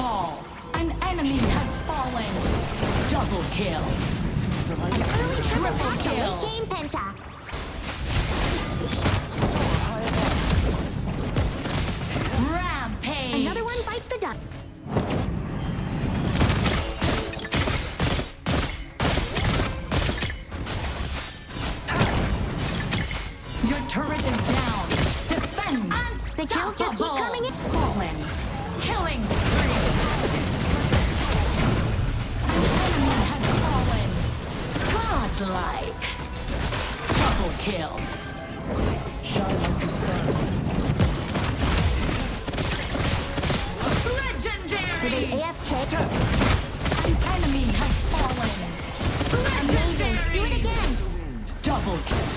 fall. An enemy has fallen. Double kill. An early triple kill. late game penta. Rampage. Another one bites the dust. Your turret is down. Defend. The kills just keep coming in. Fallen. Killing spree. An enemy has fallen. Godlike. Double kill. Legendary. AFK. An enemy has fallen. Amazing. Do it again. Double kill.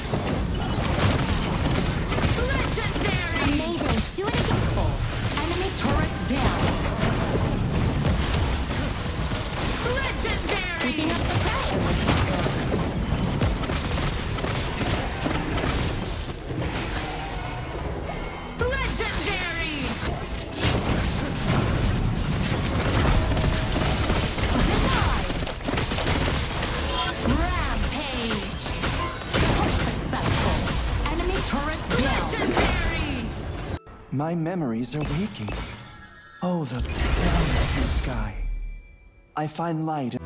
Legendary. Amazing. Do it again. Full. Enemy turret down. Legendary. Keeping up the fight. Legendary. Denied. Rampage. Push successful. Enemy turret down. Legendary. My memories are waking. Oh, the boundless sky. I find light.